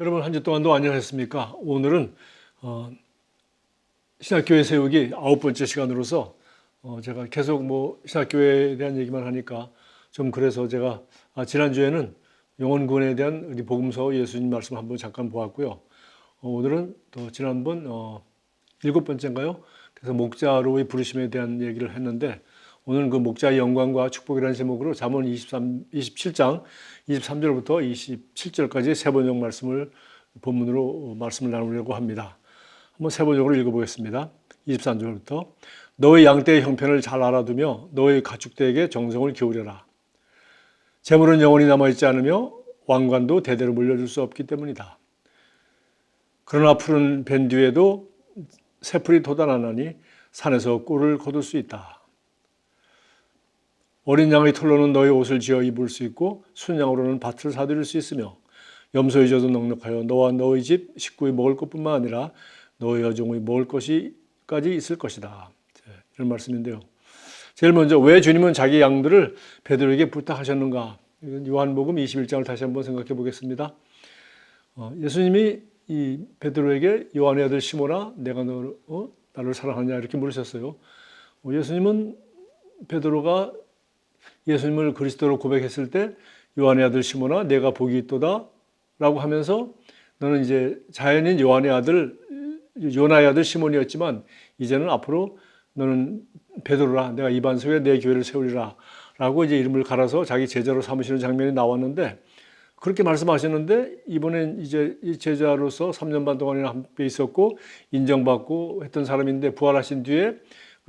여러분 한 주 동안도 안녕하셨습니까? 오늘은 신학교회 세우기 9번째 시간으로서 제가 계속 신학교회에 대한 얘기만 하니까 좀 그래서 제가 지난주에는 영혼구원에 대한 우리 복음서 예수님 말씀 한번 잠깐 보았고요. 오늘은 또 지난번 7번째인가요? 그래서 목자로의 부르심에 대한 얘기를 했는데 오늘은 그 목자의 영광과 축복이라는 제목으로 잠언 27장 23절부터 27절까지 세 번역 말씀을 본문으로 말씀을 나누려고 합니다. 한번 세 번역으로 읽어보겠습니다. 23절부터 너의 양떼의 형편을 잘 알아두며 너의 가축들에게 정성을 기울여라. 재물은 영원히 남아있지 않으며 왕관도 대대로 물려줄 수 없기 때문이다. 그러나 푸른 밴 뒤에도 새풀이 돋아나니 산에서 꿀을 거둘 수 있다. 어린 양의 털로는 너의 옷을 지어 입을 수 있고 순양으로는 밭을 사들일 수 있으며 염소의 젖은 넉넉하여 너와 너의 집 식구의 먹을 것뿐만 아니라 너의 여종의 먹을 것이까지 있을 것이다. 이런 말씀인데요. 제일 먼저 왜 주님은 자기 양들을 베드로에게 부탁하셨는가? 요한복음 21장을 다시 한번 생각해 보겠습니다. 예수님이 이 베드로에게 요한의 아들 시몬아 내가 나를 사랑하냐 이렇게 물으셨어요. 예수님은 베드로가 예수님을 그리스도로 고백했을 때 요한의 아들 시몬아 내가 복이 있도다 라고 하면서 너는 이제 자연인 요한의 아들 요나의 아들 시몬이었지만 이제는 앞으로 너는 베드로라 내가 이 반석에 내 교회를 세우리라 라고 이제 이름을 갈아서 자기 제자로 삼으시는 장면이 나왔는데 그렇게 말씀하셨는데 이번엔 이제 이 제자로서 3년 반 동안이나 함께 있었고 인정받고 했던 사람인데 부활하신 뒤에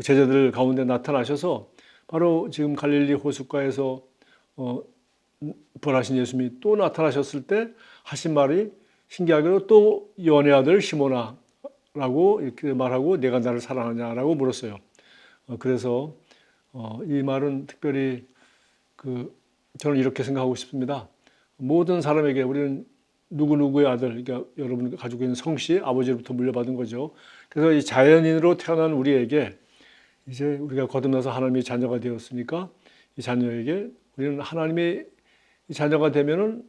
제자들 가운데 나타나셔서 바로 지금 갈릴리 호숫가에서 부활하신 예수님이 또 나타나셨을 때 하신 말이 신기하게도 또 요한의 아들 시몬아 라고 이렇게 말하고 내가 나를 사랑하냐라고 물었어요. 그래서 이 말은 특별히 저는 이렇게 생각하고 싶습니다. 모든 사람에게 우리는 누구누구의 아들, 그러니까 여러분 가지고 있는 성씨, 아버지로부터 물려받은 거죠. 그래서 이 자연인으로 태어난 우리에게 이제 우리가 거듭나서 하나님의 자녀가 되었으니까 이 자녀에게 우리는 하나님의 자녀가 되면은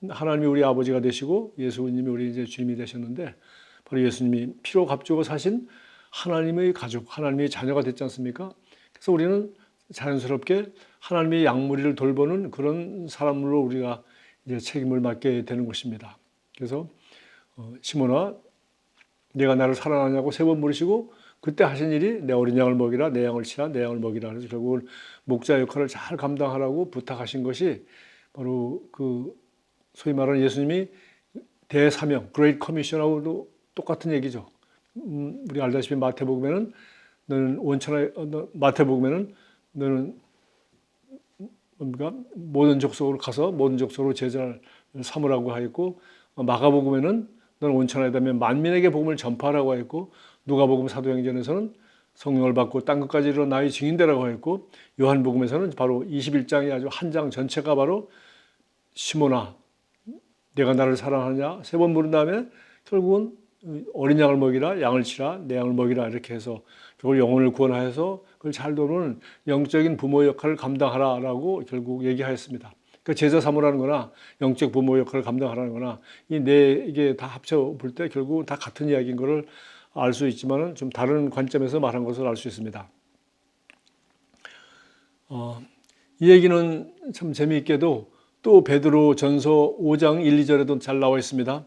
하나님이 우리 아버지가 되시고 예수님이 우리 이제 주님이 되셨는데 바로 예수님이 피로 값주고 사신 하나님의 가족, 하나님의 자녀가 됐지 않습니까? 그래서 우리는 자연스럽게 하나님의 양무리를 돌보는 그런 사람으로 우리가 이제 책임을 맡게 되는 것입니다. 그래서 시몬아, 내가 나를 사랑하냐고 세 번 물으시고 그때 하신 일이 내 어린 양을 먹이라, 내 양을 치라, 내 양을 먹이라. 그래서 결국은 목자 역할을 잘 감당하라고 부탁하신 것이 바로 소위 말하는 예수님이 대사명, Great Commission하고도 똑같은 얘기죠. 우리 알다시피 마태복음에는 너는 모든 족속으로 가서 모든 족속으로 제자를 삼으라고 하였고 마가복음에는 너는 온천하에 닿으면 만민에게 복음을 전파하라고 하였고 누가복음 사도행전에서는 성령을 받고 땅 끝까지 이르러 나의 증인되라고 하였고 요한복음에서는 바로 21장이 아주 한 장 전체가 바로 시몬아 내가 나를 사랑하냐 세 번 물은 다음에 결국은 어린 양을 먹이라 양을 치라 내 양을 먹이라 이렇게 해서 그걸 영혼을 구원하여서 그걸 잘 도우는 영적인 부모 역할을 감당하라라고 결국 얘기하였습니다. 그러니까 제자 삼으라는 거나 영적 부모 역할을 감당하라는 거나 이게 다 합쳐 볼 때 결국 다 같은 이야기인 것을 알 수 있지만은 좀 다른 관점에서 말한 것을 알 수 있습니다. 이 얘기는 참 재미있게도 또 베드로 전서 5장 1, 2절에도 잘 나와 있습니다.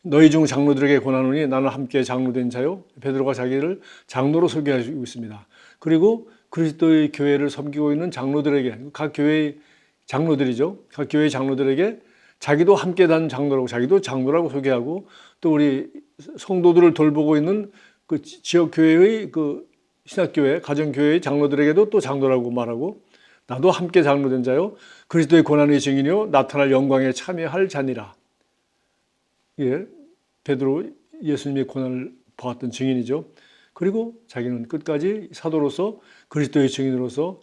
너희 중 장로들에게 권하노니 나는 함께 장로된 자요. 베드로가 자기를 장로로 소개하고 있습니다. 그리고 그리스도의 교회를 섬기고 있는 장로들에게 각 교회의 장로들이죠. 각 교회의 장로들에게 자기도 함께 단 장로라고 자기도 장로라고 소개하고 또 우리 성도들을 돌보고 있는 그 지역 교회의 그 신학교회 가정교회의 장로들에게도 또 장로라고 말하고 나도 함께 장로된 자요. 그리스도의 고난의 증인이요. 나타날 영광에 참여할 자니라. 예, 베드로 예수님의 고난을 보았던 증인이죠. 그리고 자기는 끝까지 사도로서 그리스도의 증인으로서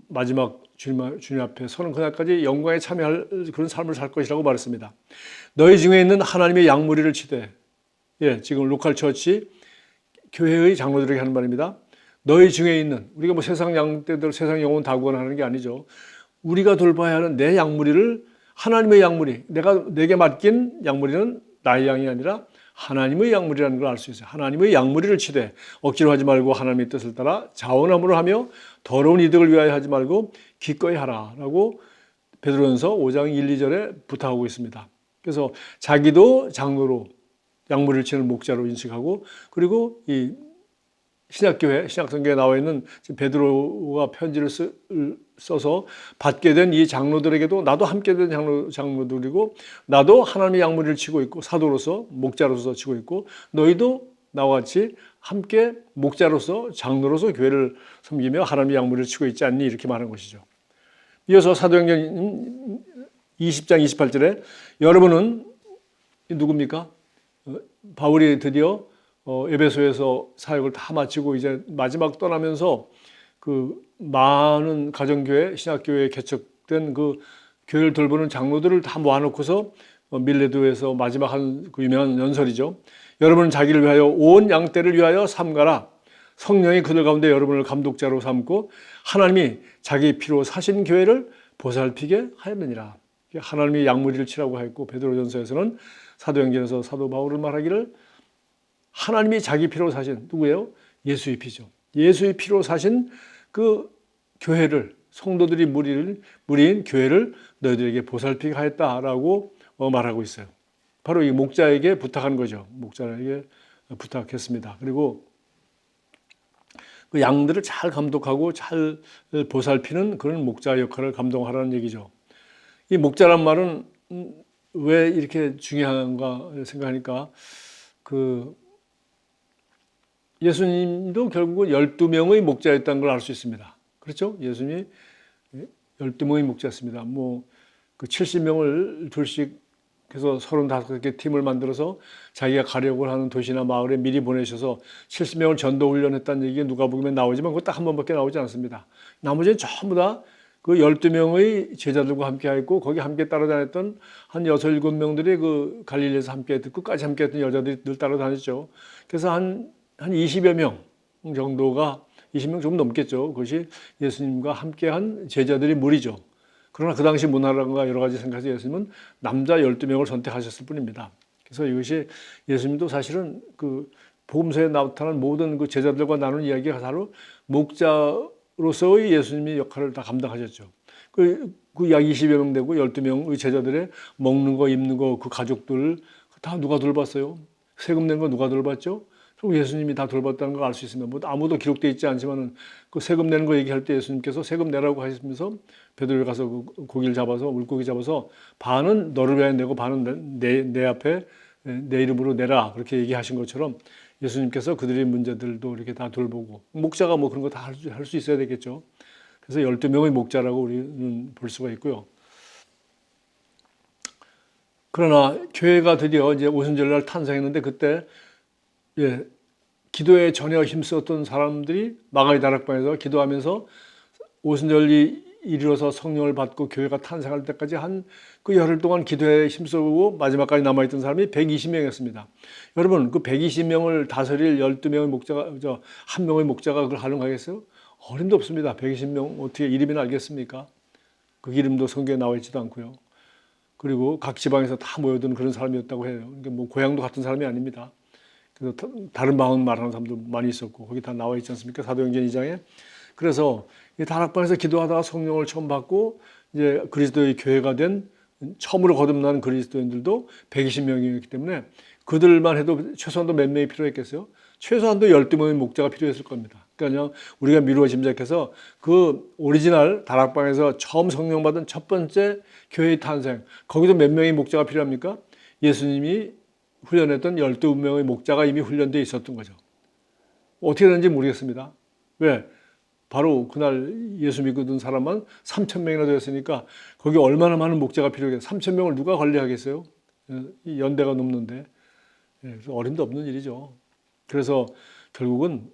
마지막 주님 앞에 서는 그날까지 영광에 참여할 그런 삶을 살 것이라고 말했습니다. 너희 중에 있는 하나님의 양무리를 치되 지금 로컬 처치 교회의 장로들에게 하는 말입니다. 너희 중에 있는 우리가 세상 양떼들 세상 영혼 다 구원하는 게 아니죠. 우리가 돌봐야 하는 내 양무리를 하나님의 약물이, 내게 맡긴 약물이는 나의 양이 아니라 하나님의 약물이라는 걸 알 수 있어요. 하나님의 약물이를 치되 억지로 하지 말고 하나님의 뜻을 따라 자원함으로 하며 더러운 이득을 위하여 하지 말고 기꺼이 하라라고 베드로전서 5장 1, 2절에 부탁하고 있습니다. 그래서 자기도 장로로 약물을 치는 목자로 인식하고, 그리고 이 신약교회, 신약성경에 나와 있는 베드로가 편지를 써서 받게 된 이 장로들에게도 나도 함께 된 장로들이고 나도 하나님의 약물을 치고 있고 사도로서 목자로서 치고 있고 너희도 나와 같이 함께 목자로서 장로로서 교회를 섬기며 하나님의 약물을 치고 있지 않니? 이렇게 말하는 것이죠. 이어서 사도행전 20장 28절에 여러분은 누굽니까? 바울이 드디어 에베소에서 사역을 다 마치고 이제 마지막 떠나면서 그 많은 가정교회, 신학교회에 개척된 그 교회를 돌보는 장로들을 다 모아놓고서 밀레도에서 마지막 한 그 유명한 연설이죠. 여러분은 자기를 위하여 온 양떼를 위하여 삼가라. 성령이 그들 가운데 여러분을 감독자로 삼고 하나님이 자기 피로 사신 교회를 보살피게 하였느니라. 하나님이 약물이를 치라고 했고, 베드로전서에서는 사도행전에서 사도 바울을 말하기를 하나님이 자기 피로 사신, 누구예요? 예수의 피죠. 예수의 피로 사신 그 교회를, 성도들이 무리인 교회를 너희들에게 보살피게 하였다라고 말하고 있어요. 바로 이 목자에게 부탁한 거죠. 목자에게 부탁했습니다. 그리고 그 양들을 잘 감독하고 잘 보살피는 그런 목자 역할을 감당하라는 얘기죠. 이 목자란 말은 왜 이렇게 중요한가 생각하니까 그 예수님도 결국은 12명의 목자였다는 걸 알 수 있습니다. 그렇죠? 예수님이 12명의 목자였습니다. 그 70명을 둘씩 해서 35개 팀을 만들어서 자기가 가려고 하는 도시나 마을에 미리 보내셔서 70명을 전도 훈련했다는 얘기가 누가복음에 나오지만 그거 딱 한 번밖에 나오지 않습니다. 나머지는 전부 다 그 12명의 제자들과 함께 했고 거기 함께 따라다녔던 한 6, 7명들이 그 갈릴리에서 함께 했던 끝까지 함께 했던 여자들이 늘 따라다녔죠. 그래서 한 20여 명 정도가 20명 좀 넘겠죠. 그것이 예수님과 함께한 제자들이 무리죠. 그러나 그 당시 문화라든가 여러 가지 생각해서 예수님은 남자 12명을 선택하셨을 뿐입니다. 그래서 이것이 예수님도 사실은 그 복음서에 나타난 모든 그 제자들과 나눈 이야기가 바로 목자로서의 예수님의 역할을 다 감당하셨죠. 그 약 20여 명 되고 12명의 제자들의 먹는 거, 입는 거, 그 가족들 다 누가 돌봤어요? 세금 낸 거 누가 돌봤죠? 예수님이 다 돌봤다는 걸 알 수 있습니다. 아무도 기록되어 있지 않지만은 그 세금 내는 거 얘기할 때 예수님께서 세금 내라고 하시면서 베드로에 가서 그 고기를 잡아서 물고기 잡아서 반은 너를 위하여 내고 반은 내 앞에 내 이름으로 내라 그렇게 얘기하신 것처럼 예수님께서 그들의 문제들도 이렇게 다 돌보고 목자가 뭐 그런 거 다 할 수 있어야 되겠죠. 그래서 12명의 목자라고 우리는 볼 수가 있고요. 그러나 교회가 드디어 이제 오순절날 탄생했는데 그때 기도에 전혀 힘썼던 사람들이 마가의 다락방에서 기도하면서 오순절이 이르러서 성령을 받고 교회가 탄생할 때까지 한 그 열흘 동안 기도에 힘쓰고 마지막까지 남아있던 사람이 120명이었습니다. 여러분 그 120명을 다스릴 12명의 목자가 한 명의 목자가 그걸 가능하겠어요? 어림도 없습니다. 120명 어떻게 이름이나 알겠습니까? 그 이름도 성경에 나와 있지도 않고요. 그리고 각 지방에서 다 모여든 그런 사람이었다고 해요. 그러니까 뭐 고향도 같은 사람이 아닙니다. 그래서 다른 방언 말하는 사람도 많이 있었고 거기 다 나와 있지 않습니까? 사도행전 2장에. 그래서 이 다락방에서 기도하다가 성령을 처음 받고 이제 그리스도의 교회가 된 처음으로 거듭난 그리스도인들도 120명이었기 때문에 그들만 해도 최소한도 몇 명이 필요했겠어요? 최소한도 12명의 목자가 필요했을 겁니다. 그러니까 우리가 미루어 짐작해서 그 오리지널 다락방에서 처음 성령 받은 첫 번째 교회의 탄생, 거기도 몇 명의 목자가 필요합니까? 예수님이 훈련했던 12명의 목자가 이미 훈련되어 있었던 거죠. 어떻게 되는지 모르겠습니다. 왜? 바로 그날 예수 믿거든 사람만 3,000명이나 되었으니까 거기 얼마나 많은 목자가 필요하겠어요. 3,000명을 누가 관리하겠어요? 이 연대가 넘는데. 어림도 없는 일이죠. 그래서 결국은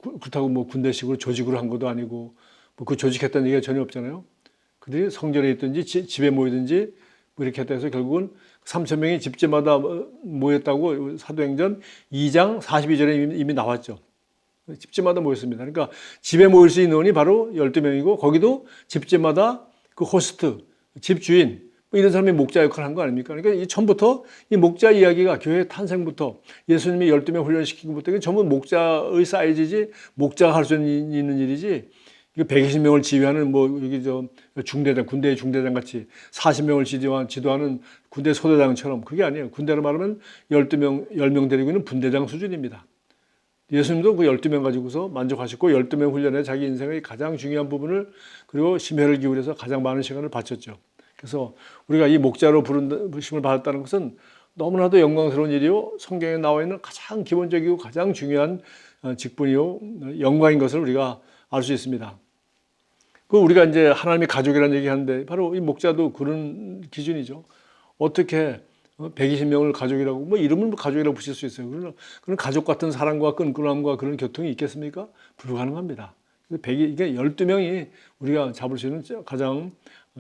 그렇다고 뭐 군대식으로 조직으로 한 것도 아니고 뭐 그 조직했다는 얘기가 전혀 없잖아요. 그들이 성전에 있든지 집에 모이든지 뭐 이렇게 했다 해서 결국은 3,000명이 집집마다 모였다고 사도행전 2장 42절에 이미 나왔죠. 집집마다 모였습니다. 그러니까 집에 모일 수 있는 원이 바로 12명이고 거기도 집집마다 그 호스트, 집주인, 뭐 이런 사람이 목자 역할을 한 거 아닙니까? 그러니까 처음부터 이 목자 이야기가 교회 탄생부터 예수님이 12명 훈련시킨 것부터 이게 전부 목자의 사이즈지 목자가 할 수 있는 일이지 이거 120명을 지휘하는 뭐 여기 저 중대장 군대의 중대장 같이 40명을 지도하는 군대 소대장처럼 그게 아니에요. 군대로 말하면 12명 10명 데리고 있는 분대장 수준입니다. 예수님도 그 12명 가지고서 만족하셨고 12명 훈련에 자기 인생의 가장 중요한 부분을 그리고 심혈을 기울여서 가장 많은 시간을 바쳤죠. 그래서 우리가 이 목자로 부르심을 받았다는 것은 너무나도 영광스러운 일이요. 성경에 나와 있는 가장 기본적이고 가장 중요한 직분이요. 영광인 것을 우리가 알 수 있습니다. 그 우리가 이제 하나님의 가족이라는 얘기 하는데 바로 이 목자도 그런 기준이죠. 어떻게 120명을 가족이라고 뭐 이름을 가족이라고 붙일 수 있어요. 그런 가족 같은 사랑과 끈끈함과 그런 교통이 있겠습니까? 불가능합니다. 이게 12명이 우리가 잡을 수 있는 가장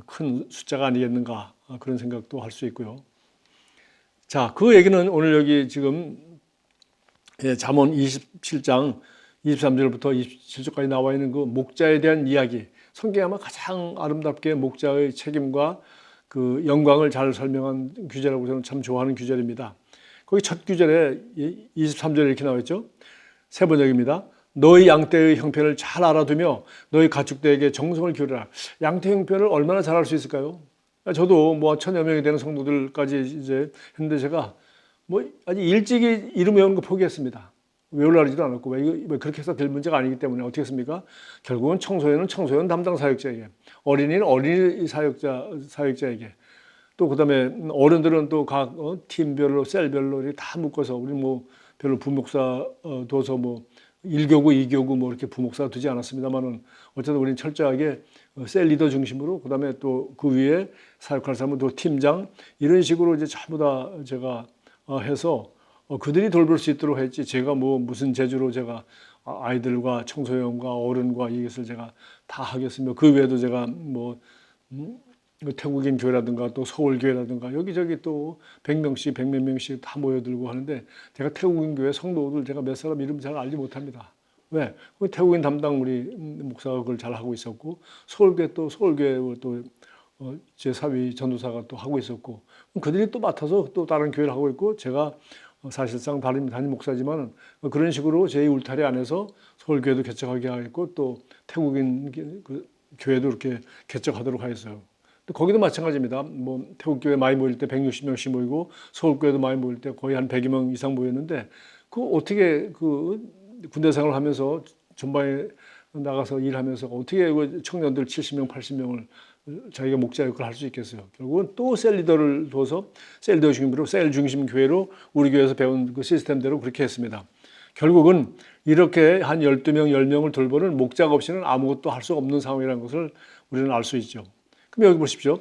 큰 숫자가 아니겠는가 그런 생각도 할 수 있고요. 자, 그 얘기는 오늘 여기 지금 잠언 27장 23절부터 27절까지 나와 있는 그 목자에 대한 이야기. 성경에 아마 가장 아름답게 목자의 책임과 그 영광을 잘 설명한 규제라고 저는 참 좋아하는 규절입니다. 거기 첫 규절에 23절에 이렇게 나와 있죠. 세 번역입니다. 너희 양떼의 형편을 잘 알아두며 너희 가축들에게 정성을 기울여라. 양떼 형편을 얼마나 잘 알 수 있을까요? 저도 뭐 1000여 명이 되는 성도들까지 이제 했는데 제가 뭐 아주 일찍이 이름 외우는 거 포기했습니다. 외우려 하지도 않았고 왜 그렇게 해서 될 문제가 아니기 때문에 어떻게 했습니까? 결국은 청소년은 청소년 담당 사역자에게, 어린이는 어린이 사역자에게, 또 그다음에 어른들은 또 각 팀별로 셀별로 이렇게 다 묶어서 우리 뭐 별로 부목사 둬서 뭐 1교구, 2교구 뭐 이렇게 부목사 두지 않았습니다만은 어쨌든 우리는 철저하게 셀 리더 중심으로 그다음에 또 그 위에 사역할 사람은 또 팀장 이런 식으로 이제 전부 다 제가 해서 그들이 돌볼 수 있도록 했지 제가 뭐 무슨 재주로 제가 아이들과 청소년과 어른과 이것을 제가 다 하겠으며 그 외에도 제가 뭐 태국인 교회라든가 또 서울 교회라든가 여기저기 또 100명씩 100몇 명씩 다 모여들고 하는데 제가 태국인 교회 성도들 제가 몇 사람 이름 잘 알지 못합니다. 왜? 태국인 담당 우리 목사가 그걸 잘 하고 있었고 서울교회 또 서울교회 또 제 사위 전도사가 또 하고 있었고 그들이 또 맡아서 또 다른 교회를 하고 있고 제가 사실상 담임 목사지만 그런 식으로 제 울타리 안에서 서울교회도 개척하게 하겠고 또 태국인 그 교회도 이렇게 개척하도록 하였어요. 거기도 마찬가지입니다. 뭐 태국교회 많이 모일 때 160명씩 모이고 서울교회도 많이 모일 때 거의 한 100여 명 이상 모였는데 그 어떻게 그 군대 생활을 하면서 전방에 나가서 일하면서 어떻게 청년들 70명, 80명을 자기가 목자 역할을 할 수 있겠어요. 결국은 또 셀 리더를 둬서 셀 리더 중심으로 셀 중심 교회로 우리 교회에서 배운 그 시스템대로 그렇게 했습니다. 결국은 이렇게 한 12명, 10명을 돌보는 목자가 없이는 아무것도 할 수 없는 상황이라는 것을 우리는 알 수 있죠. 그럼 여기 보십시오.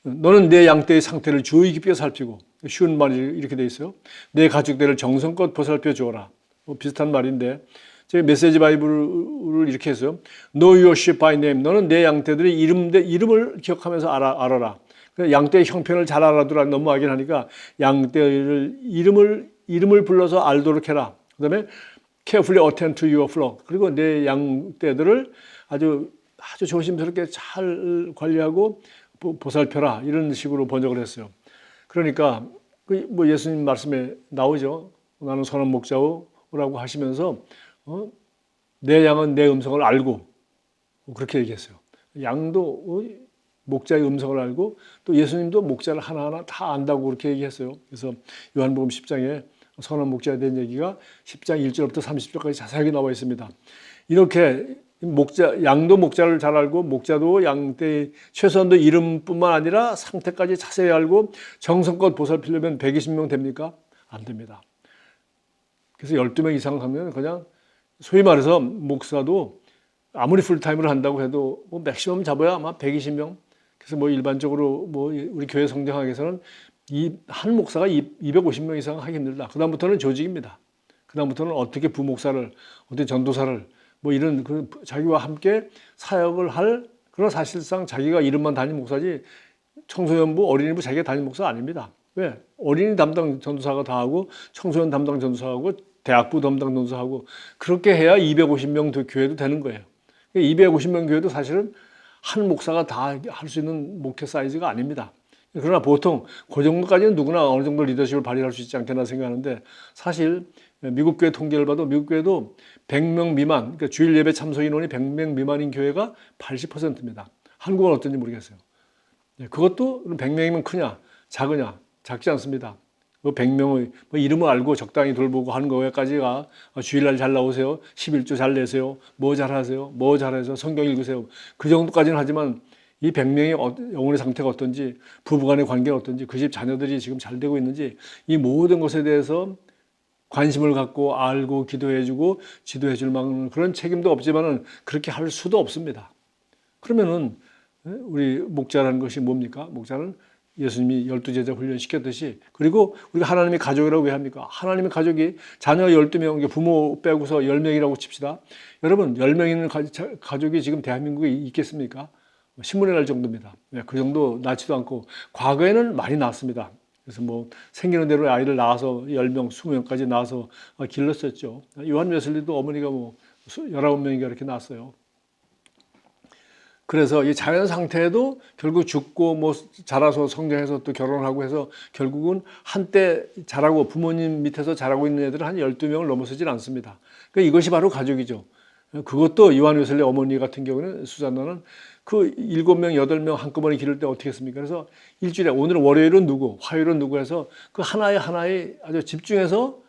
너는 내 양떼의 상태를 주의 깊게 살피고 쉬운 말이 이렇게 돼 있어요. 내 가축들을 정성껏 보살펴 주어라. 뭐 비슷한 말인데 제가 메시지 바이블을 이렇게 했어요. Know your sheep by name. 너는 내 양떼들의 이름을 기억하면서 알아라. 양떼의 형편을 잘 알아두라 넘어가긴 하니까 양떼를 이름을 불러서 알도록 해라. 그다음에 carefully attend to your flock. 그리고 내 양떼들을 아주 조심스럽게 잘 관리하고 보살펴라. 이런 식으로 번역을 했어요. 그러니까 뭐 예수님 말씀에 나오죠. 나는 선한 목자오라고 하시면서 내 양은 내 음성을 알고 그렇게 얘기했어요. 양도 목자의 음성을 알고 또 예수님도 목자를 하나하나 다 안다고 그렇게 얘기했어요. 그래서 요한복음 10장에 선한 목자에 대한 얘기가 10장 1절부터 30절까지 자세하게 나와 있습니다. 이렇게 양도 목자를 잘 알고 목자도 양떼의 최소한도 이름뿐만 아니라 상태까지 자세히 알고 정성껏 보살피려면 120명 됩니까? 안 됩니다. 그래서 12명 이상 하면 그냥 소위 말해서 목사도 아무리 풀타임으로 한다고 해도 뭐 맥시멈 잡아야 아마 120명. 그래서 뭐 일반적으로 뭐 우리 교회 성장학에서는 한 목사가 250명 이상 하기 힘들다. 그다음부터는 조직입니다. 그다음부터는 어떻게 부목사를, 어떻게 전도사를 뭐 이런 그 자기와 함께 사역을 할 그런 사실상 자기가 이름만 담임 목사지 청소년부, 어린이부 자기가 담임 목사 아닙니다. 왜? 어린이 담당 전도사가 다 하고 청소년 담당 전도사하고 대학부 담당 전도사하고 그렇게 해야 250명 교회도 되는 거예요. 250명 교회도 사실은 한 목사가 다 할 수 있는 목회 사이즈가 아닙니다. 그러나 보통 그 정도까지는 누구나 어느 정도 리더십을 발휘할 수 있지 않겠나 생각하는데 사실 미국 교회 통계를 봐도 미국 교회도 100명 미만, 그러니까 주일 예배 참석 인원이 100명 미만인 교회가 80%입니다. 한국은 어떤지 모르겠어요. 그것도 100명이면 크냐, 작으냐, 작지 않습니다. 그 100명의 뭐 이름을 알고 적당히 돌보고 하는 거까지가 주일날 잘 나오세요, 11조 잘 내세요, 뭐 잘하세요, 뭐 잘해서 성경 읽으세요. 그 정도까지는 하지만 이 100명의 영혼의 상태가 어떤지, 부부간의 관계가 어떤지, 그 집 자녀들이 지금 잘 되고 있는지 이 모든 것에 대해서 관심을 갖고 알고 기도해주고 지도해줄 만한 그런 책임도 없지만은 그렇게 할 수도 없습니다. 그러면은 우리 목자라는 것이 뭡니까? 목자는 예수님이 12제자 훈련시켰듯이, 그리고 우리가 하나님의 가족이라고 왜 합니까? 하나님의 가족이 자녀 12명, 부모 빼고서 10명이라고 칩시다. 여러분 10명 있는 가족이 지금 대한민국에 있겠습니까? 신문에 날 정도입니다. 그 정도 낳지도 않고, 과거에는 많이 낳았습니다. 그래서 뭐 생기는 대로 아이를 낳아서 10명, 20명까지 낳아서 길렀었죠. 요한 웨슬리도 어머니가 뭐 19명인가 이렇게 낳았어요. 그래서 이 자연 상태에도 결국 죽고 뭐 자라서 성장해서 또 결혼하고 해서 결국은 한때 자라고 부모님 밑에서 자라고 있는 애들은 한 12명을 넘어서질 않습니다. 그러니까 이것이 바로 가족이죠. 그것도 요한 웨슬리 어머니 같은 경우는 수잔나는 그 7명, 8명 한꺼번에 기를 때 어떻게 했습니까? 그래서 일주일에 오늘은 월요일은 누구, 화요일은 누구 해서 그 하나에 아주 집중해서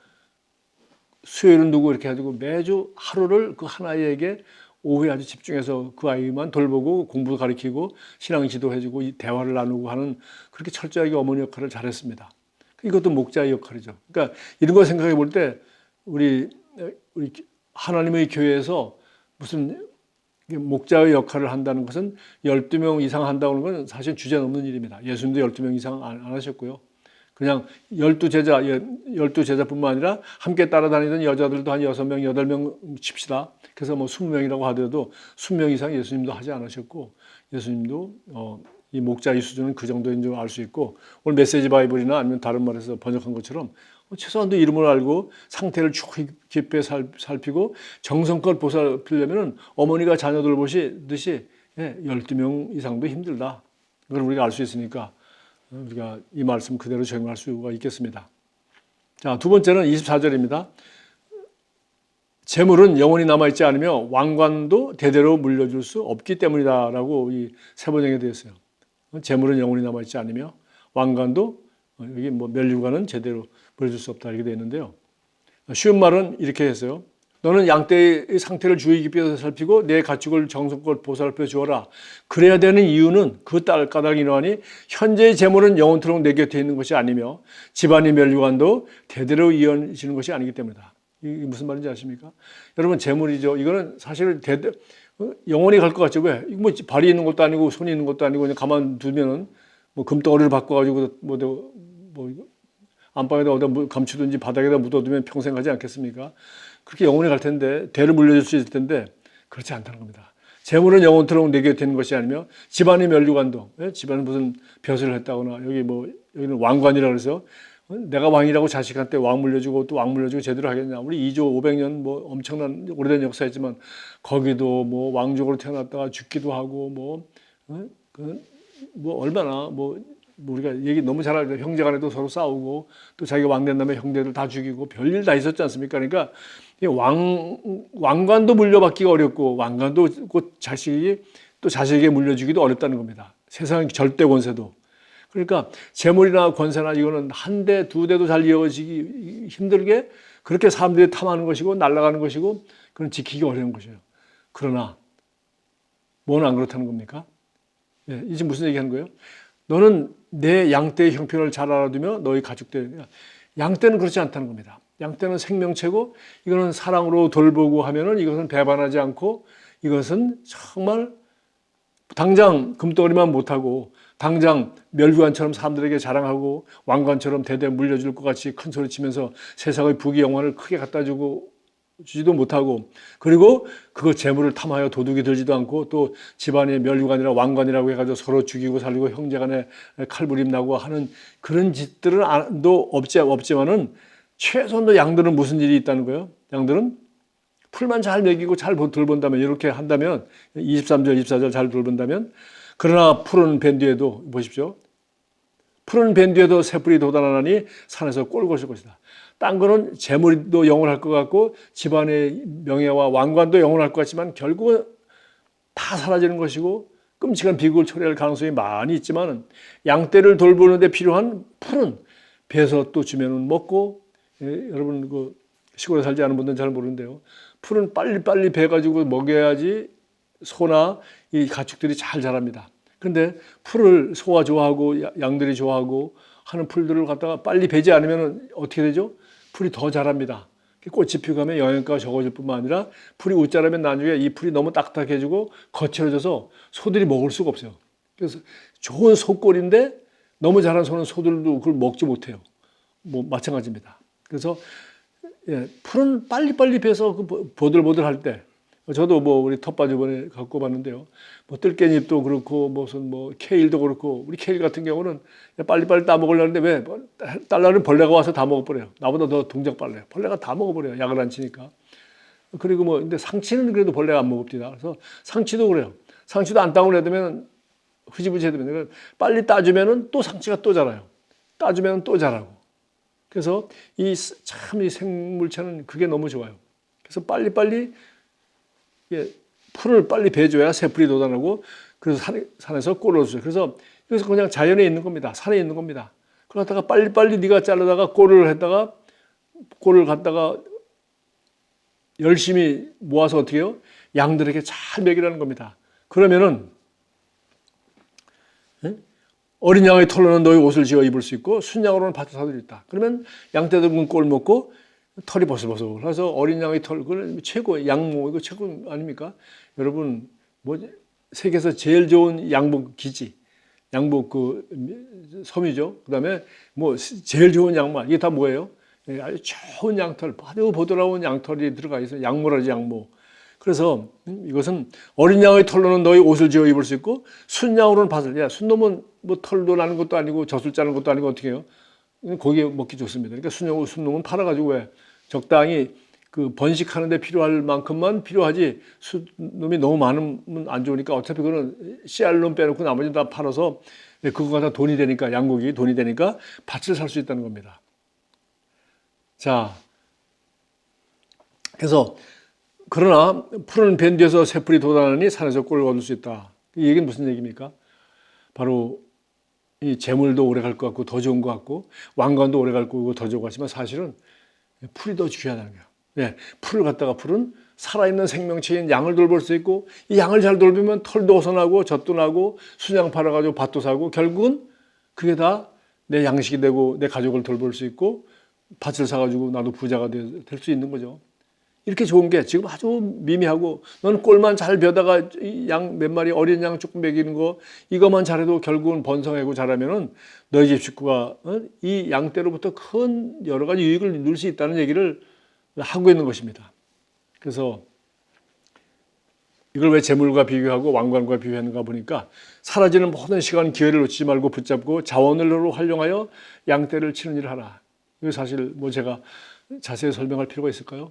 수요일은 누구 이렇게 해가지고 매주 하루를 그 하나에게 오후에 아주 집중해서 그 아이만 돌보고 공부도 가르치고 신앙 지도해주고 이 대화를 나누고 하는, 그렇게 철저하게 어머니 역할을 잘했습니다. 이것도 목자의 역할이죠. 그러니까 이런 걸 생각해 볼 때 우리 하나님의 교회에서 무슨 목자의 역할을 한다는 것은 12명 이상 한다는 건 사실 주제넘는 일입니다. 예수님도 12명 이상 안 하셨고요. 그냥 12제자뿐만 아니라 함께 따라다니던 여자들도 한 6명, 8명 칩시다. 그래서 뭐 20명이라고 하더라도 20명 이상 예수님도 하지 않으셨고, 예수님도 이 목자의 수준은 그 정도인 줄 알 수 있고, 오늘 메시지 바이블이나 아니면 다른 말에서 번역한 것처럼 최소한도 이름을 알고 상태를 쭉 깊이 살피고 정성껏 보살피려면 어머니가 자녀들 보시듯이 12명 이상도 힘들다. 그걸 우리가 알 수 있으니까 우리가 이 말씀 그대로 적용할 수가 있겠습니다. 자, 두 번째는 24절입니다. 재물은 영원히 남아있지 않으며 왕관도 대대로 물려줄 수 없기 때문이다라고 이 세 번역에 되어 있어요. 재물은 영원히 남아있지 않으며 왕관도 여기 뭐 멸류관은 제대로 물려줄 수 없다 이렇게 되어 있는데요. 쉬운 말은 이렇게 했어요. 너는 양떼의 상태를 주의 깊이 살피고 내 가축을 정성껏 보살펴 주어라. 그래야 되는 이유는 그 까닭이 이러하니 현재의 재물은 영원토록 내 곁에 있는 것이 아니며 집안의 멸류관도 대대로 이어지는 것이 아니기 때문이다. 이게 무슨 말인지 아십니까? 여러분 재물이죠. 이거는 사실 영원히 갈 것 같죠. 왜? 이거 뭐 발이 있는 것도 아니고 손이 있는 것도 아니고 그냥 가만 두면은 뭐 금덩어리를 바꿔가지고 뭐 안방에다 어디다 감추든지 바닥에다 묻어두면 평생 가지 않겠습니까? 그렇게 영원히 갈 텐데, 대를 물려줄 수 있을 텐데 그렇지 않다는 겁니다. 재물은 영원토록 내 곁에 있는 것이 아니며 집안의 멸류관도, 집안은 무슨 벼슬을 했다거나 여기는 왕관이라고 해서 내가 왕이라고 자식한테 왕 물려주고 또 왕 물려주고 제대로 하겠냐. 우리 2조 500년 뭐 엄청난 오래된 역사였지만 거기도 뭐 왕족으로 태어났다가 죽기도 하고 뭐 얼마나 우리가 얘기 너무 잘 알죠. 형제 간에도 서로 싸우고 또 자기가 왕 된 다음에 형제들 다 죽이고 별일 다 있었지 않습니까? 그러니까 왕관도 물려받기가 어렵고 왕관도 곧 자식에게 물려주기도 어렵다는 겁니다. 세상 절대 권세도. 그러니까 재물이나 권세나 이거는 한 대, 두 대도 잘 이어지기 힘들게 그렇게 사람들이 탐하는 것이고 날아가는 것이고 그건 지키기 어려운 것이에요. 그러나 뭐는 안 그렇다는 겁니까? 이제 무슨 얘기하는 거예요? 너는 내 양떼의 형편을 잘 알아두며 너희 가축들, 양떼는 그렇지 않다는 겁니다. 양떼는 생명체고 이거는 사랑으로 돌보고 하면은 이것은 배반하지 않고 이것은 정말 당장 금덩어리만 못하고 당장 멸류관처럼 사람들에게 자랑하고 왕관처럼 대대 물려줄 것 같이 큰 소리 치면서 세상의 부귀 영화를 크게 갖다 주지도 못하고, 그리고 그거 재물을 탐하여 도둑이 들지도 않고 또 집안의 멸류관이라 왕관이라고 해가지고 서로 죽이고 살리고 형제간에 칼부림 나고 하는 그런 짓들은 또 없지만은 최소한도 양들은 무슨 일이 있다는 거예요? 양들은 풀만 잘 먹이고 잘 돌본다면, 이렇게 한다면 23절 24절 잘 돌본다면, 그러나 풀은 밴 뒤에도 보십시오. 푸른 밴 뒤에도 새풀이 돋아나니 산에서 꼴을 거실 것이다. 딴 거는 재물도 영원할 것 같고 집안의 명예와 왕관도 영원할 것 같지만 결국은 다 사라지는 것이고 끔찍한 비극을 초래할 가능성이 많이 있지만 양떼를 돌보는 데 필요한 풀은 베서 또 주면은 먹고, 여러분 그 시골에 살지 않은 분들은 잘 모르는데요. 풀은 빨리빨리 베가지고 먹여야지 소나 이 가축들이 잘 자랍니다. 그런데 풀을 소가 좋아하고 양들이 좋아하고 하는 풀들을 갖다가 빨리 베지 않으면 어떻게 되죠? 풀이 더 자랍니다. 꽃이 피우면 영양가가 적어질 뿐만 아니라 풀이 웃자라면 나중에 이 풀이 너무 딱딱해지고 거칠어져서 소들이 먹을 수가 없어요. 그래서 좋은 소꼴인데 너무 자란 소는 소들도 그걸 먹지 못해요. 뭐 마찬가지입니다. 그래서 풀은 빨리빨리 베서 그 보들보들할 때, 저도 뭐 우리 텃밭 이번에 갖고 봤는데요. 뭐 뜰깻잎도 그렇고 무슨 뭐 케일도 그렇고, 우리 케일 같은 경우는 빨리빨리 따 먹으려는데 왜 딸라는 벌레가 와서 다 먹어버려요. 나보다 더 동작 빨라요. 벌레가 다 먹어버려요. 약을 안 치니까. 그리고 뭐 근데 상치는 그래도 벌레가 안 먹읍니다. 그래서 상치도 그래요. 상치도 안 따고 내두면 흐지부지 해두면 빨리 따주면은 또 상치가 또 자라요. 따주면 또 자라고. 그래서 이 생물체는 그게 너무 좋아요. 그래서 빨리빨리 풀을 빨리 베줘야 새풀이 돋아나고, 그래서 산에서 꼴을 얻어요. 그래서 그냥 자연에 있는 겁니다. 산에 있는 겁니다. 그러다가 빨리빨리 네가 자르다가 꼴을 갖다가 열심히 모아서 어떻게 해요? 양들에게 잘 먹이라는 겁니다. 그러면은 어린 양의 털로는 너희 옷을 지어 입을 수 있고 순양으로는 밭을 사들 있다. 그러면 양떼들은 꼴 먹고 털이 버슬버슬. 그래서 어린 양의 털, 그건 최고, 양모, 이거 최고 아닙니까? 여러분, 뭐, 세계에서 제일 좋은 양복 기지, 양복 그 섬이죠. 그 다음에 뭐, 제일 좋은 양말, 이게 다 뭐예요? 아주 좋은 양털, 아주 보드라운 양털이 들어가 있어요. 양모라지, 양모. 그래서 이것은 어린 양의 털로는 너희 옷을 지어 입을 수 있고 순양으로는 밭을. 야, 순놈은 뭐 털도 나는 것도 아니고 젖을 짜는 것도 아니고 어떻게 해요? 고기 먹기 좋습니다. 그러니까 순놈은 팔아가지고 왜 적당히 그 번식하는 데 필요할 만큼만 필요하지, 순놈이 너무 많으면 안 좋으니까 어차피 그거는 씨알놈 빼놓고 나머지 다 팔아서 그거가 다 돈이 되니까, 양고기 돈이 되니까 밭을 살 수 있다는 겁니다. 자, 그래서 그러나 푸른 밴 뒤에서 새풀이 돋아나니 산에서 꼴을 얻을 수 있다. 이 얘기는 무슨 얘기입니까? 바로 이 재물도 오래 갈 것 같고 더 좋은 것 같고 왕관도 오래 갈 거고 더 좋은 것 같지만 사실은 풀이 더 중요하다는 거예요. 네, 풀은 살아있는 생명체인 양을 돌볼 수 있고, 이 양을 잘 돌보면 털도 어선하고 젖도 나고 순양 팔아가지고 밭도 사고, 결국은 그게 다 내 양식이 되고 내 가족을 돌볼 수 있고 밭을 사가지고 나도 부자가 될 수 있는 거죠. 이렇게 좋은 게 지금 아주 미미하고, 너는 꼴만 잘 벼다가 양 몇 마리 어린 양 조금 먹이는 거 이것만 잘해도 결국은 번성하고 자라면은 너희 집 식구가 이 양떼로부터 큰 여러 가지 유익을 누릴 수 있다는 얘기를 하고 있는 것입니다. 그래서 이걸 왜 재물과 비교하고 왕관과 비교하는가 보니까, 사라지는 모든 시간 기회를 놓치지 말고 붙잡고 자원을 활용하여 양떼를 치는 일을 하라. 이거 사실 뭐 제가 자세히 설명할 필요가 있을까요?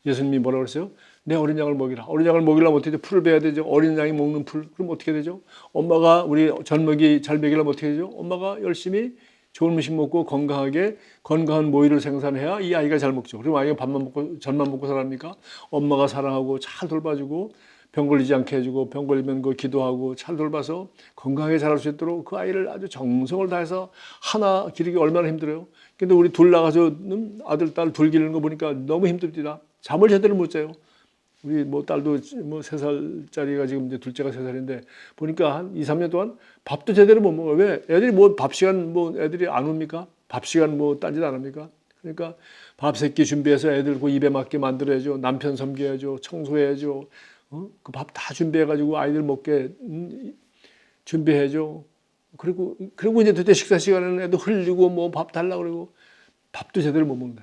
예수님이 뭐라고 그랬어요? 내 어린 양을 먹이라. 어린 양을 먹이려면 어떻게 되죠? 풀을 베야 되죠. 어린 양이 먹는 풀. 그럼 어떻게 되죠? 엄마가 우리 젖먹이 잘 먹이려면 어떻게 되죠? 엄마가 열심히 좋은 음식 먹고 건강하게 건강한 모유를 생산해야 이 아이가 잘 먹죠. 그럼 아이가 밥만 먹고 젖만 먹고 살합니까? 엄마가 사랑하고 잘 돌봐주고 병 걸리지 않게 해주고, 병 걸리면 그 기도하고 잘 돌봐서 건강하게 자랄 수 있도록 그 아이를 아주 정성을 다해서 하나 기르기 얼마나 힘들어요. 근데 우리 둘 나가서 아들, 딸 둘 기르는 거 보니까 너무 힘듭니다. 잠을 제대로 못 자요. 우리 뭐 딸도 뭐 3살짜리가 지금 이제 둘째가 3살인데 보니까 한 2, 3년 동안 밥도 제대로 못 먹어요. 왜? 애들이 뭐 밥 시간 뭐 애들이 안 옵니까? 밥 시간 뭐 딴짓 안 합니까? 그러니까 밥 세끼 준비해서 애들 그 입에 맞게 만들어야죠. 남편 섬겨야죠. 청소해야죠. 그 밥 다 준비해가지고 아이들 먹게 준비해야죠. 그리고 이제 도대체 식사 시간에는 애들 흘리고 뭐 밥 달라 그러고 밥도 제대로 못 먹는다.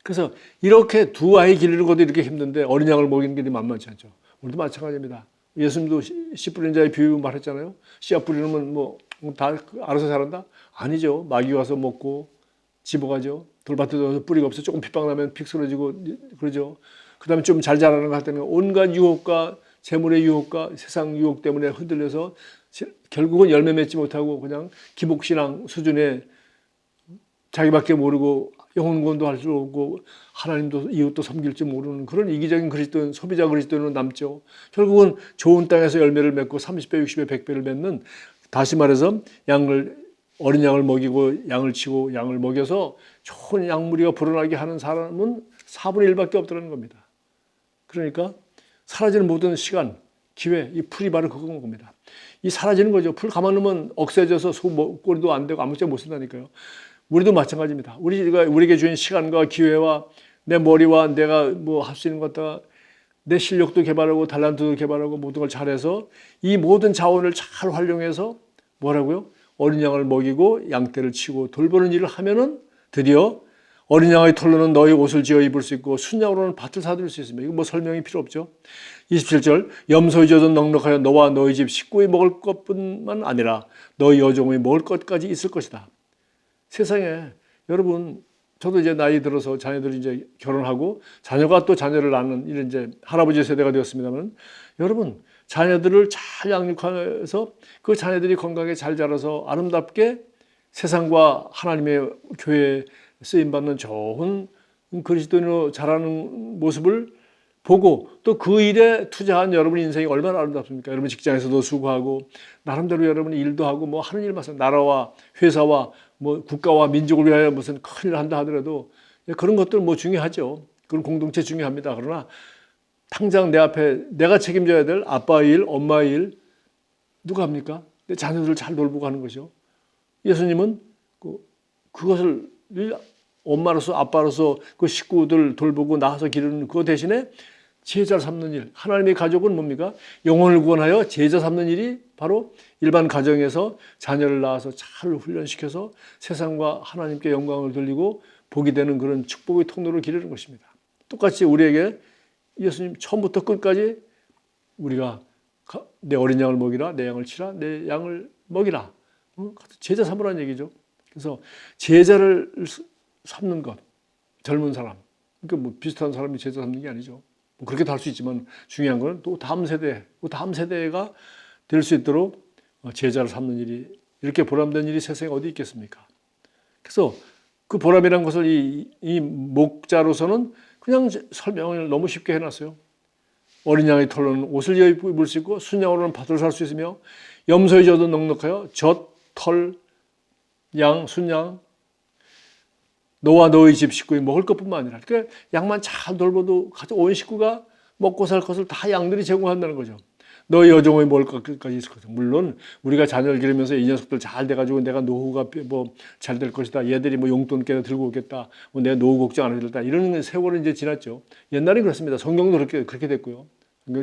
그래서 이렇게 두 아이 기르는 것도 이렇게 힘든데 어린 양을 먹이는 게 만만치 않죠. 우리도 마찬가지입니다. 예수님도 씨 뿌리는 자의 비유 말했잖아요. 씨앗 뿌리면 뭐 다 알아서 자란다? 아니죠. 마귀 와서 먹고 집어가죠. 돌밭에 넣어서 뿌리가 없어 조금 핍박 나면 픽 쓰러지고 그러죠. 그 다음에 좀 잘 자라는 것 같다는 온갖 유혹과 재물의 유혹과 세상 유혹 때문에 흔들려서 결국은 열매 맺지 못하고 그냥 기복신앙 수준의 자기밖에 모르고 영혼구원도 할 수 없고 하나님도 이웃도 섬길 줄 모르는 그런 이기적인 그리스도인, 소비자 그리스도인으로 남죠. 결국은 좋은 땅에서 열매를 맺고 30배, 60배, 100배를 맺는, 다시 말해서 어린 양을 먹이고 양을 치고 양을 먹여서 좋은 양무리가 불어나게 하는 사람은 4분의 1밖에 없다는 겁니다. 그러니까 사라지는 모든 시간, 기회, 이 풀이 바로 그건 겁니다. 이 사라지는 거죠. 풀 가만두면 억세져서 소꼬리도 안 되고 아무짝도 못 쓴다니까요. 우리도 마찬가지입니다. 우리에게 주인 시간과 기회와 내 머리와 내가 뭐 할 수 있는 것 갖다가 내 실력도 개발하고 달란트도 개발하고 모든 걸 잘해서 이 모든 자원을 잘 활용해서 뭐라고요? 어린 양을 먹이고 양떼를 치고 돌보는 일을 하면은 드디어 어린 양의 털로는 너희 옷을 지어 입을 수 있고 순양으로는 밭을 사들일 수 있습니다. 이거 뭐 설명이 필요 없죠. 27절 염소의 젖은 넉넉하여 너와 너희 집 식구의 먹을 것뿐만 아니라 너희 여종의 먹을 것까지 있을 것이다. 세상에 여러분, 저도 이제 나이 들어서 자녀들이 이제 결혼하고 자녀가 또 자녀를 낳는 이런 이제 할아버지 세대가 되었습니다만, 여러분 자녀들을 잘 양육해서 그 자녀들이 건강하게 잘 자라서 아름답게 세상과 하나님의 교회에 쓰임받는 좋은 그리스도인으로 자라는 모습을 보고 또 그 일에 투자한 여러분 인생이 얼마나 아름답습니까? 여러분 직장에서도 수고하고 나름대로 여러분이 일도 하고 뭐 하는 일만 나라와 회사와 뭐 국가와 민족을 위하여 무슨 큰일 한다 하더라도 그런 것들 뭐 중요하죠. 그런 공동체 중요합니다. 그러나 당장 내 앞에 내가 책임져야 될 아빠의 일, 엄마의 일 누가 합니까? 내 자녀들을 잘 돌보고 하는 것이죠. 예수님은 그것을 엄마로서 아빠로서 그 식구들 돌보고 나와서 기르는 그거 대신에 제자 삼는 일, 하나님의 가족은 뭡니까? 영혼을 구원하여 제자 삼는 일이 바로 일반 가정에서 자녀를 낳아서 잘 훈련시켜서 세상과 하나님께 영광을 돌리고 복이 되는 그런 축복의 통로를 기르는 것입니다. 똑같이 우리에게 예수님 처음부터 끝까지 우리가 내 어린 양을 먹이라, 내 양을 치라, 내 양을 먹이라, 제자 삼으라는 얘기죠. 그래서 제자를 삼는 것, 젊은 사람, 그러니까 뭐 비슷한 사람이 제자 삼는 게 아니죠. 뭐 그렇게도 할 수 있지만 중요한 건 또 다음 세대가 될 수 있도록 제자를 삼는 일이, 이렇게 보람된 일이 세상에 어디 있겠습니까? 그래서 그 보람이라는 것을 이 목자로서는 그냥 설명을 너무 쉽게 해놨어요. 어린 양의 털로는 옷을 입을 수 있고 순양으로는 밭을 살 수 있으며 염소의 젖은 넉넉하여 젖, 털, 양, 순양 너와 너희 집 식구의 먹을 것뿐만 아니라, 그러니까 양만 잘 돌봐도 온 식구가 먹고 살 것을 다 양들이 제공한다는 거죠. 너희 여종의 먹을 것까지 있을 거죠. 물론 우리가 자녀를 기르면서 이 녀석들 잘 돼가지고 내가 노후가 뭐 잘 될 것이다, 얘들이 뭐 용돈 깨서 들고 오겠다, 뭐 내가 노후 걱정 안 해도 된다, 이런 세월은 이제 지났죠. 옛날에 그렇습니다. 성경도 그렇게 됐고요.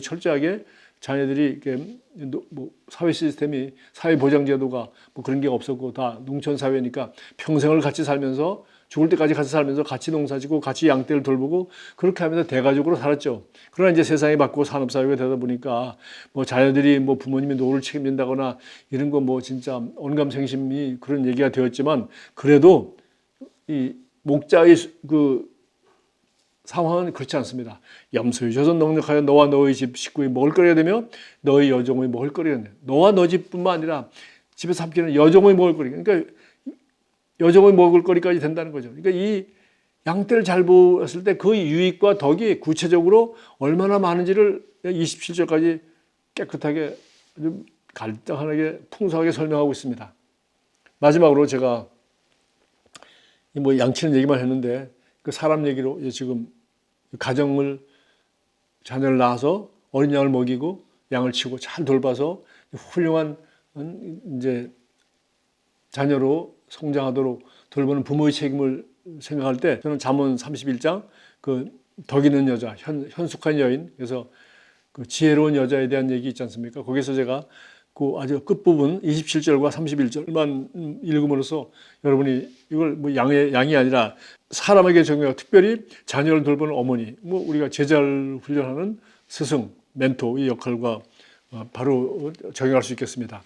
철저하게 자녀들이 이렇게 뭐 사회 시스템이, 사회 보장 제도가 뭐 그런 게 없었고 다 농촌 사회니까 평생을 같이 살면서 죽을 때까지 같이 살면서 같이 농사짓고 같이 양떼를 돌보고 그렇게 하면서 대가족으로 살았죠. 그러나 이제 세상이 바뀌고 산업사회가 되다 보니까 뭐 자녀들이 뭐 부모님의 노후를 책임진다거나 이런 거 뭐 진짜 언감생심이 그런 얘기가 되었지만, 그래도 이 목자의 그 상황은 그렇지 않습니다. 염소의 젖은 넉넉하여 너와 너희 집 식구의 먹을거리가 되며 너희 여종의 먹을거리가 되며, 너와 너 집뿐만 아니라 집에서 함께하는 여종의 먹을거리, 그러니까 여종의 먹을거리까지 된다는 거죠. 그러니까 이 양떼를 잘 보았을 때 그 유익과 덕이 구체적으로 얼마나 많은지를 27절까지 깨끗하게 아주 간단하게 풍성하게 설명하고 있습니다. 마지막으로 제가 뭐 양치는 얘기만 했는데 그 사람 얘기로 지금 자녀를 낳아서 어린 양을 먹이고 양을 치고 잘 돌봐서 훌륭한 이제 자녀로 성장하도록 돌보는 부모의 책임을 생각할 때 저는 잠언 31장 그 덕 있는 여자, 현숙한 여인, 그래서 그 지혜로운 여자에 대한 얘기 있지 않습니까? 거기서 제가 그 아주 끝부분 27절과 31절만 읽음으로써 여러분이 이걸 뭐 양이 아니라 사람에게 적용하고 특별히 자녀를 돌보는 어머니, 뭐 우리가 제자를 훈련하는 스승, 멘토 이 역할과 바로 적용할 수 있겠습니다.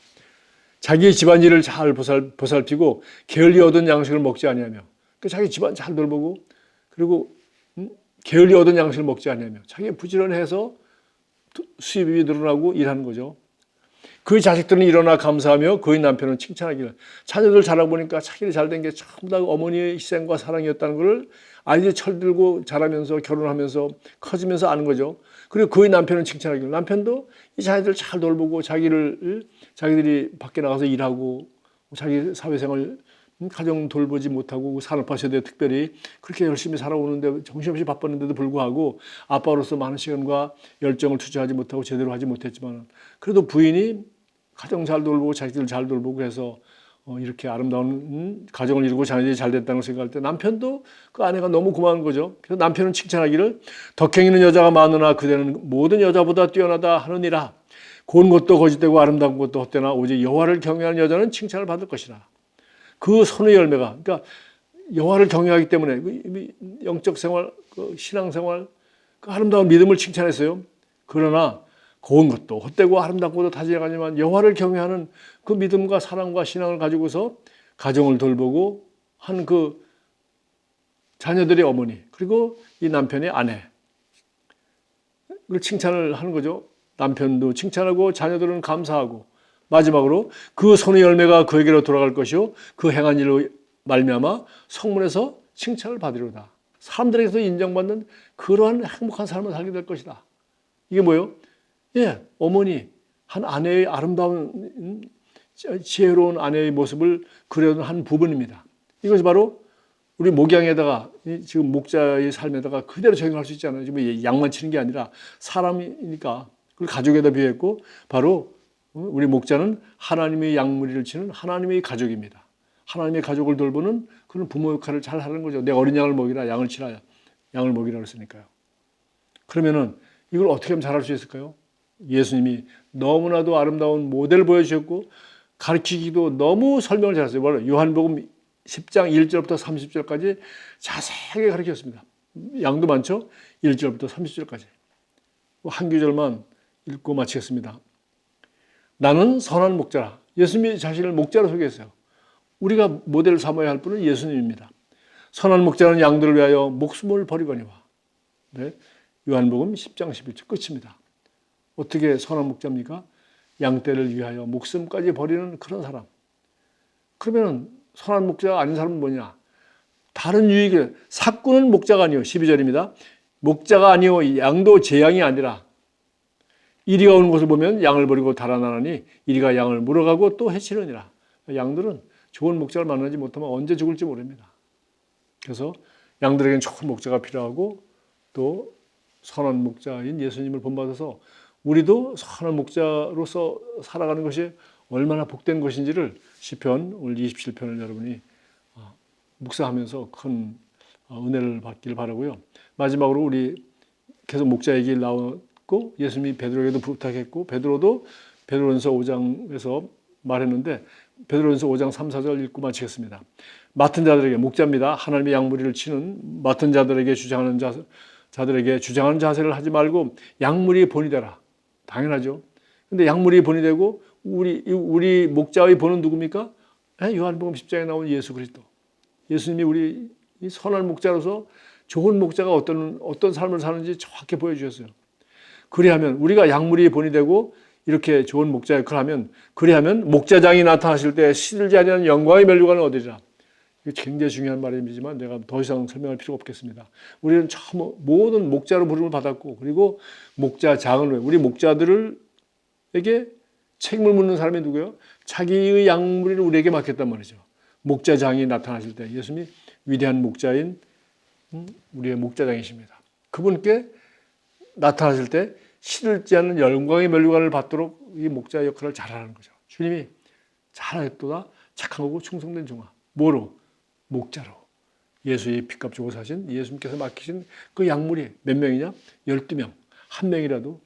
자기의 집안일을 잘 보살피고 게을리 얻은 양식을 먹지 아니하며, 그러니까 자기 집안 잘 돌보고 그리고 게을리 얻은 양식을 먹지 아니하며 자기 부지런해서 수입이 늘어나고 일하는 거죠. 그의 자식들은 일어나 감사하며 그의 남편은 칭찬하기를. 자녀들 자라고 보니까 자기를 잘된 게 전부 다 어머니의 희생과 사랑이었다는 것을 아이들이 철들고 자라면서 결혼하면서 커지면서 아는 거죠. 그리고 그의 남편은 칭찬하기를. 남편도 이 자녀들 잘 돌보고 자기들이 밖에 나가서 일하고 자기 사회생활 가정 돌보지 못하고 산업화 세대에 특별히 그렇게 열심히 살아오는데 정신없이 바빴는데도 불구하고 아빠로서 많은 시간과 열정을 투자하지 못하고 제대로 하지 못했지만 그래도 부인이 가정 잘 돌보고 자식들 잘 돌보고 해서 이렇게 아름다운 가정을 이루고 자녀들이 잘 됐다는 걸 생각할 때 남편도 그 아내가 너무 고마운 거죠. 그래서 남편은 칭찬하기를 덕행 있는 여자가 많으나 그대는 모든 여자보다 뛰어나다 하느니라. 고운 것도 거짓되고 아름다운 것도 헛되나 오직 여호와를 경외하는 여자는 칭찬을 받을 것이라. 그 선의 열매가 그러니까 여호와를 경외하기 때문에 영적 생활, 신앙 생활, 그 아름다운 믿음을 칭찬했어요. 그러나 고운 것도 헛되고 아름답고 것도 다지어가지만 여호와를 경외하는 그 믿음과 사랑과 신앙을 가지고서 가정을 돌보고 한 그 자녀들의 어머니 그리고 이 남편의 아내를 칭찬을 하는 거죠. 남편도 칭찬하고 자녀들은 감사하고 마지막으로 그 손의 열매가 그에게로 돌아갈 것이요 그 행한 일로 말미암아 성문에서 칭찬을 받으리로다. 사람들에게서 인정받는 그러한 행복한 삶을 살게 될 것이다. 이게 뭐예요? 예, 어머니 한 아내의 아름다운 지혜로운 아내의 모습을 그려놓은 한 부분입니다. 이것이 바로 우리 목양에다가 지금 목자의 삶에다가 그대로 적용할 수 있잖아요. 지금 양만 치는 게 아니라 사람이니까 그걸 가족에다 비유했고 바로 우리 목자는 하나님의 양무리를 치는 하나님의 가족입니다. 하나님의 가족을 돌보는 그런 부모 역할을 잘 하는 거죠. 내 어린 양을 먹이라 양을 치라 양을 먹이라 그랬으니까요. 그러면은 이걸 어떻게 하면 잘할 수 있을까요? 예수님이 너무나도 아름다운 모델을 보여주셨고 가르치기도 너무 설명을 잘했어요. 바로 요한복음 10장 1절부터 30절까지 자세하게 가르쳤습니다. 양도 많죠? 1절부터 30절까지. 한 구절만 읽고 마치겠습니다. 나는 선한 목자라. 예수님이 자신을 목자로 소개했어요. 우리가 모델을 삼아야 할 분은 예수님입니다. 선한 목자는 양들을 위하여 목숨을 버리거니와. 네, 요한복음 10장 11절 끝입니다. 어떻게 선한 목자입니까? 양떼를 위하여 목숨까지 버리는 그런 사람. 그러면 선한 목자가 아닌 사람은 뭐냐? 다른 유익을 삭구는 목자가 아니요. 12절입니다. 목자가 아니요 양도 제 양이 아니라 이리가 오는 것을 보면 양을 버리고 달아나니 이리가 양을 물어가고 또 해치느니라. 양들은 좋은 목자를 만나지 못하면 언제 죽을지 모릅니다. 그래서 양들에게는 좋은 목자가 필요하고 또 선한 목자인 예수님을 본받아서 우리도 선한 목자로서 살아가는 것이 얼마나 복된 것인지를 시편 오늘 27편을 여러분이 묵상하면서 큰 은혜를 받기를 바라고요. 마지막으로 우리 계속 목자 얘기 나왔고 예수님이 베드로에게도 부탁했고 베드로도 베드로전서 5장에서 말했는데 베드로전서 5장 3, 4절 읽고 마치겠습니다. 맡은 자들에게 목자입니다. 하나님의 양무리를 치는 맡은 자들에게 주장하는 자세를 하지 말고 양무리의 본이 되라. 당연하죠. 근데 양무리의 본이 되고 우리 목자의 본은 누굽니까? 요한복음 10장에 나온 예수 그리스도. 예수님이 우리 선한 목자로서 좋은 목자가 어떤 삶을 사는지 정확히 보여주셨어요. 그리하면 우리가 양무리의 본이 되고 이렇게 좋은 목자 역할을 하면 그리하면 목자장이 나타나실 때 시들지 아니하는 영광의 면류관을 얻으리라. 이게 굉장히 중요한 말이지만 내가 더 이상 설명할 필요가 없겠습니다. 우리는 모든 목자로 부름을 받았고 그리고 목자장을 우리 목자들에게 책임을 묻는 사람이 누구예요? 자기의 양무리를 우리에게 맡겼단 말이죠. 목자장이 나타나실 때 예수님이 위대한 목자인 우리의 목자장이십니다. 그분께 나타나실 때 시들지 않는 영광의 면류관을 받도록 이 목자 역할을 잘하는 거죠. 주님이 잘하였도다 착하고 충성된 종아. 뭐로? 목자로. 예수의 핏값 주고 사신 예수님께서 맡기신 그 양무리 몇 명이냐? 12명. 한 명이라도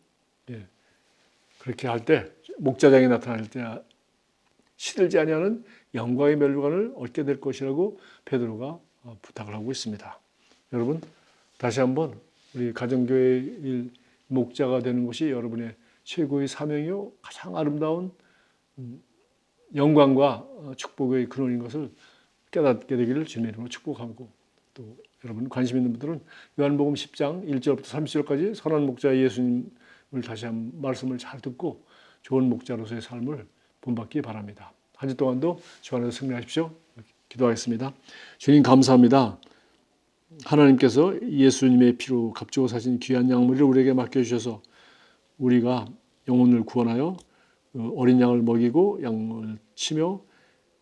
그렇게 할 때 목자장이 나타날 때 시들지 아니하는 영광의 면류관을 얻게 될 것이라고 베드로가 부탁을 하고 있습니다. 여러분 다시 한번 우리 가정교회의 목자가 되는 것이 여러분의 최고의 사명이요 가장 아름다운 영광과 축복의 근원인 것을 깨닫게 되기를 주님의 이름으로 축복하고 또 여러분 관심 있는 분들은 요한복음 10장 1절부터 30절까지 선한 목자 예수님을 다시 한번 말씀을 잘 듣고 좋은 목자로서의 삶을 본받기 바랍니다. 한 주 동안도 주 안에서 승리하십시오. 기도하겠습니다. 주님 감사합니다. 하나님께서 예수님의 피로 값주고 사신 귀한 양물을 우리에게 맡겨주셔서 우리가 영혼을 구원하여 어린 양을 먹이고 양을 치며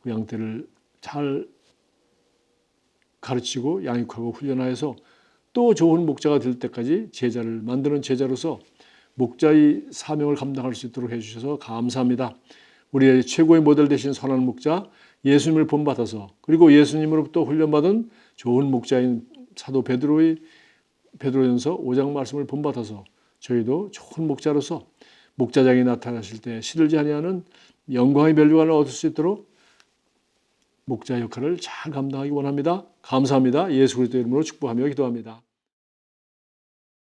그 양떼를 잘 가르치고 양육하고 훈련하여서 또 좋은 목자가 될 때까지 제자를 만드는 제자로서 목자의 사명을 감당할 수 있도록 해주셔서 감사합니다. 우리의 최고의 모델 되신 선한 목자 예수님을 본받아서 그리고 예수님으로부터 훈련받은 좋은 목자인 사도 베드로전서 5장 말씀을 본받아서 저희도 좋은 목자로서 목자장이 나타나실 때 시들지 아니하는 영광의 면류관을 얻을 수 있도록 목자 역할을 잘 감당하기 원합니다. 감사합니다. 예수 그리스도의 이름으로 축복하며 기도합니다.